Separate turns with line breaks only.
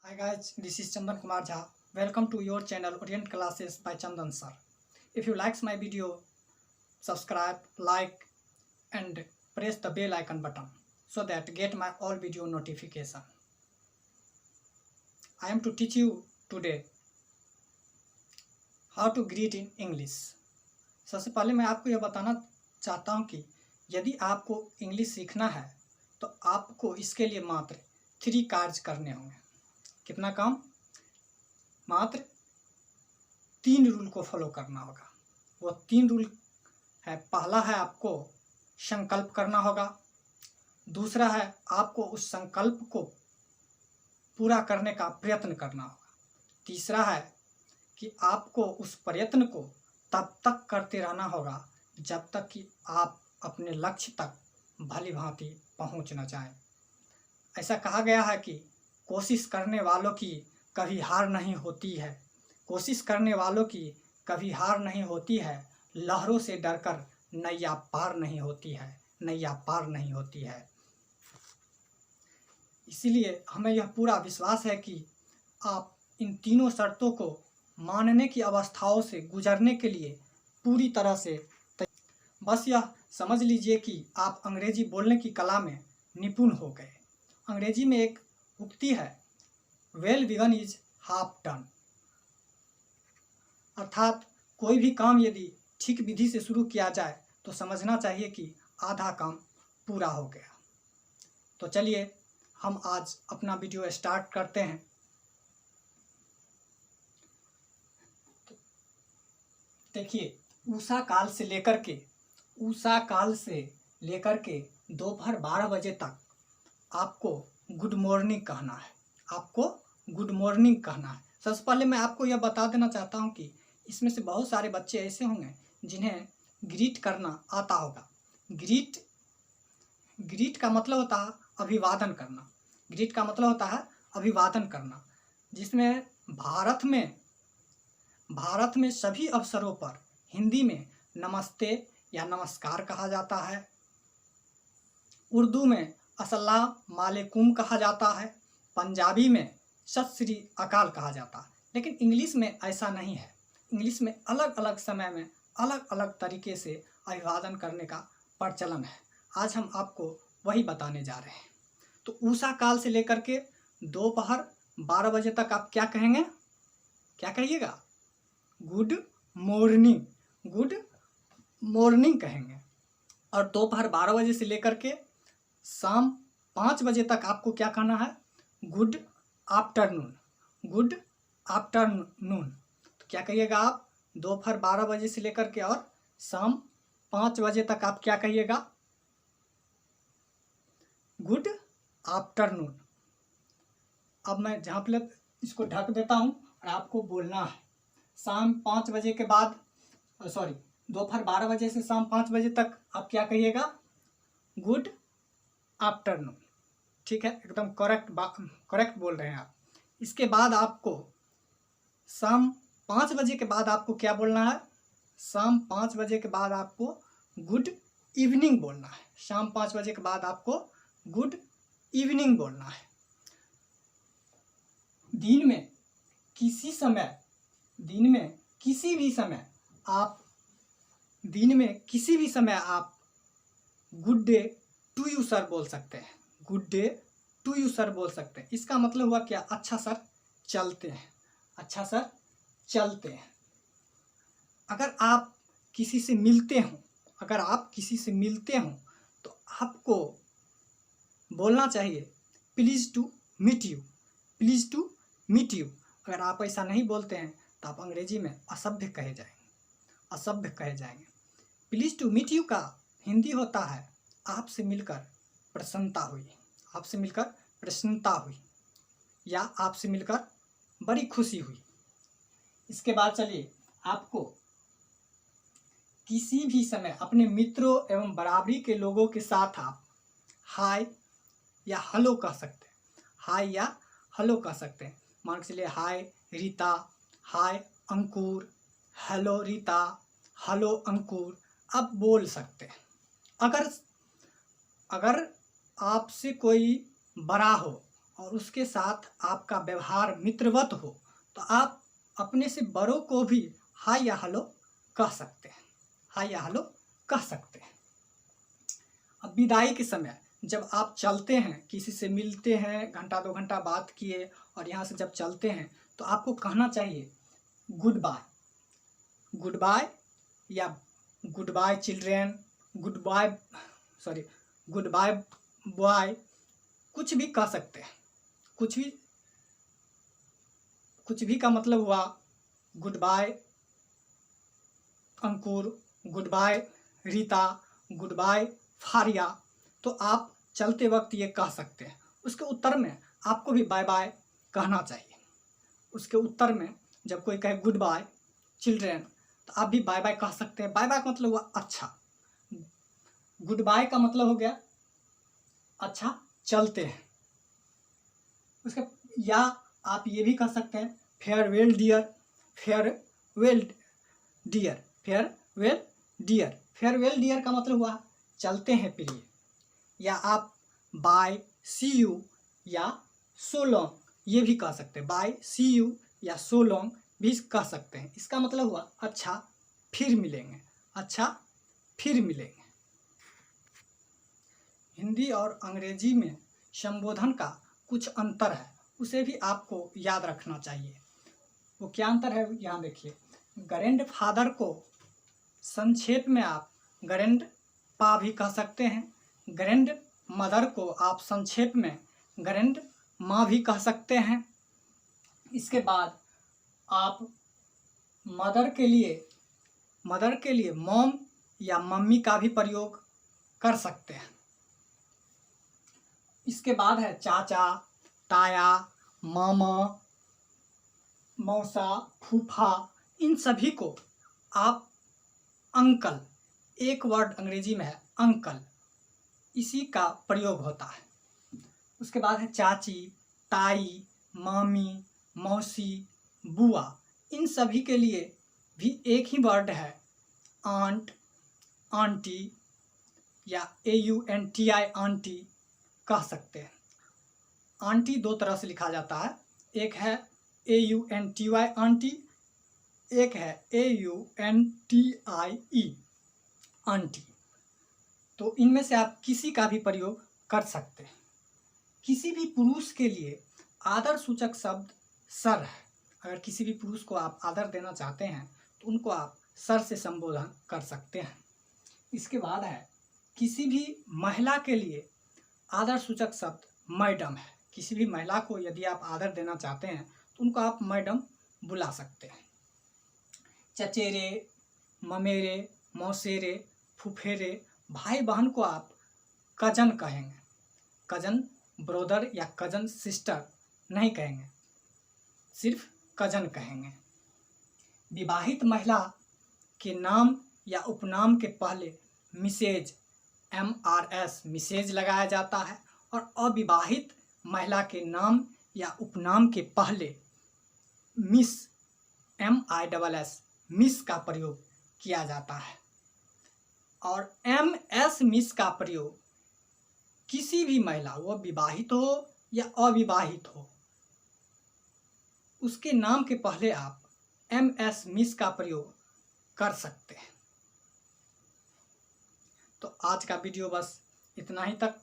Hi guys, this is Chandan Kumar Jha. Welcome to your channel Orient Classes by Chandan sir. If you likes my video, subscribe, like and press the bell icon button so that get my all video notification. I am to teach you today how to greet in English. सबसे पहले मैं आपको यह बताना चाहता हूँ कि यदि आपको इंग्लिश सीखना है तो आपको इसके लिए मात्र 3 कार्य करने होंगे। कितना काम? मात्र 3 रूल को फॉलो करना होगा। वो 3 रूल है, पहला है आपको संकल्प करना होगा, दूसरा है आपको उस संकल्प को पूरा करने का प्रयत्न करना होगा, तीसरा है कि आपको उस प्रयत्न को तब तक करते रहना होगा जब तक कि आप अपने लक्ष्य तक भली भांति पहुंच न जाएं। ऐसा कहा गया है कि कोशिश करने वालों की कभी हार नहीं होती है, कोशिश करने वालों की कभी हार नहीं होती है, लहरों से डरकर नैया पार नहीं होती है, नैया पार नहीं होती है। इसीलिए हमें यह पूरा विश्वास है कि आप इन तीनों शर्तों को मानने की अवस्थाओं से गुजरने के लिए पूरी तरह से बस यह समझ लीजिए कि आप अंग्रेजी बोलने की कला में निपुण हो गए। अंग्रेजी में एक उक्ति है, well begun is half done, अर्थात कोई भी काम यदि ठीक विधि से शुरू किया जाए तो समझना चाहिए कि आधा काम पूरा हो गया। तो चलिए हम आज अपना वीडियो स्टार्ट करते हैं। देखिए, उषा काल से लेकर के दोपहर 12 बजे तक आपको गुड मॉर्निंग कहना है, आपको गुड मॉर्निंग कहना है। सबसे पहले मैं आपको यह बता देना चाहता हूं कि इसमें से बहुत सारे बच्चे ऐसे होंगे जिन्हें ग्रीट करना आता होगा। ग्रीट का मतलब होता है अभिवादन करना। ग्रीट का मतलब होता है अभिवादन करना, जिसमें भारत में सभी अवसरों पर हिंदी में नमस्ते या नमस्कार कहा जाता है, उर्दू में अस्सलाम वालेकुम कहा जाता है, पंजाबी में सत श्री अकाल कहा जाता है। लेकिन इंग्लिश में ऐसा नहीं है। इंग्लिश में अलग अलग समय में अलग अलग तरीके से अभिवादन करने का प्रचलन है। आज हम आपको वही बताने जा रहे हैं। तो उषा काल से लेकर के दोपहर 12 बजे तक आप क्या कहेंगे? क्या कहिएगा? गुड मॉर्निंग, गुड मॉर्निंग कहेंगे। और दोपहर 12 बजे से लेकर के शाम 5 बजे तक आपको क्या कहना है? Good afternoon, good afternoon. तो क्या कहिएगा आप? दोपहर 12 बजे से लेकर के और शाम 5 बजे तक आप क्या कहिएगा? Good afternoon. अब मैं जहाँ पे इसको ढक देता हूँ और आपको बोलना है। शाम 5 बजे के बाद दोपहर 12 बजे से शाम 5 बजे तक आप क्या कहिएगा? Good afternoon. ठीक है, एकदम करेक्ट बोल रहे हैं आप। इसके बाद आपको शाम 5 बजे के बाद आपको क्या बोलना है? शाम 5 बजे के बाद आपको गुड इवनिंग बोलना है। शाम 5 बजे के बाद आपको गुड इवनिंग बोलना है। दिन में किसी भी समय आप good day to you sir बोल सकते हैं। Good day to you sir बोल सकते हैं। इसका मतलब हुआ क्या? अच्छा सर चलते हैं, अच्छा सर चलते हैं। अगर आप किसी से मिलते हो तो आपको बोलना चाहिए please to meet you, please to meet you. अगर आप ऐसा नहीं बोलते हैं तो आप अंग्रेजी में असभ्य कहे जाएंगे। प्लीज़ टू मीट यू का हिंदी होता है आपसे मिलकर प्रसन्नता हुई या आपसे मिलकर बड़ी खुशी हुई। इसके बाद चलिए, आपको किसी भी समय अपने मित्रों एवं बराबरी के लोगों के साथ आप हाय या हेलो कह सकते हैं। हाय या हेलो कह सकते हैं। मान के चलिए, हाय रीता, हाय अंकुर, हेलो रीता, हेलो अंकुर, आप बोल सकते हैं। अगर आपसे कोई बड़ा हो और उसके साथ आपका व्यवहार मित्रवत हो तो आप अपने से बड़ों को भी हाय या हेलो कह सकते हैं, हाय या हेलो कह सकते हैं। अब विदाई के समय जब आप चलते हैं, किसी से मिलते हैं, घंटा 2 घंटा बात किए और यहाँ से जब चलते हैं तो आपको कहना चाहिए गुड बाय, गुड बाय या goodbye children, goodbye sorry goodbye boy, कुछ भी कह सकते हैं। कुछ भी का मतलब हुआ goodbye Ankur, goodbye Rita, goodbye Faria, तो आप चलते वक्त ये कह सकते हैं। उसके उत्तर में आपको भी बाय बाय कहना चाहिए। उसके उत्तर में जब कोई कहे गुड बाय चिल्ड्रेन तो आप भी बाय बाय कह सकते हैं। बाय बाय का मतलब हुआ अच्छा, गुड बाय का मतलब हो गया अच्छा चलते हैं। उसके या आप ये भी कह सकते हैं farewell dear, farewell dear, farewell dear. Farewell dear का मतलब हुआ चलते हैं प्रिय। या आप बाय सी यू या सो लॉन्ग ये भी कह सकते हैं। बाय सी यू या सो लॉन्ग भी कह सकते हैं। इसका मतलब हुआ अच्छा फिर मिलेंगे, अच्छा फिर मिलेंगे। हिंदी और अंग्रेजी में संबोधन का कुछ अंतर है, उसे भी आपको याद रखना चाहिए। वो क्या अंतर है यहाँ देखिए। ग्रैंड फादर को संक्षेप में आप ग्रैंड पा भी कह सकते हैं। ग्रैंड मदर को आप संक्षेप में ग्रैंड माँ भी कह सकते हैं। इसके बाद आप मदर के लिए मॉम या मम्मी का भी प्रयोग कर सकते हैं। इसके बाद है चाचा, ताया, मामा, मौसा, फूफा, इन सभी को आप अंकल, एक वर्ड अंग्रेजी में है अंकल, इसी का प्रयोग होता है। उसके बाद है चाची, ताई, मामी, मौसी, बुआ, इन सभी के लिए भी एक ही वर्ड है आंट, आंटी या AUNTI आंटी कह सकते हैं। आंटी दो तरह से लिखा जाता है, एक है AUNTY आंटी, एक है AUNTIE आंटी। तो इनमें से आप किसी का भी प्रयोग कर सकते हैं। किसी भी पुरुष के लिए आदर सूचक शब्द सर है। अगर किसी भी पुरुष को आप आदर देना चाहते हैं तो उनको आप सर से संबोधन कर सकते हैं। इसके बाद है किसी भी महिला के लिए आदर सूचक शब्द मैडम है। किसी भी महिला को यदि आप आदर देना चाहते हैं तो उनको आप मैडम बुला सकते हैं। चचेरे, ममेरे, मौसेरे, फुफेरे, भाई बहन को आप कजन कहेंगे। कजन ब्रदर या कजन सिस्टर नहीं कहेंगे, सिर्फ कजन कहेंगे। विवाहित महिला के नाम या उपनाम के पहले मिसेज MRS मिसेज लगाया जाता है और अविवाहित महिला के नाम या उपनाम के पहले मिस MISS मिस का प्रयोग किया जाता है। और MS मिस का प्रयोग किसी भी महिला, वो विवाहित हो या अविवाहित हो, उसके नाम के पहले आप MS मिस का प्रयोग कर सकते हैं। तो आज का वीडियो बस इतना ही तक।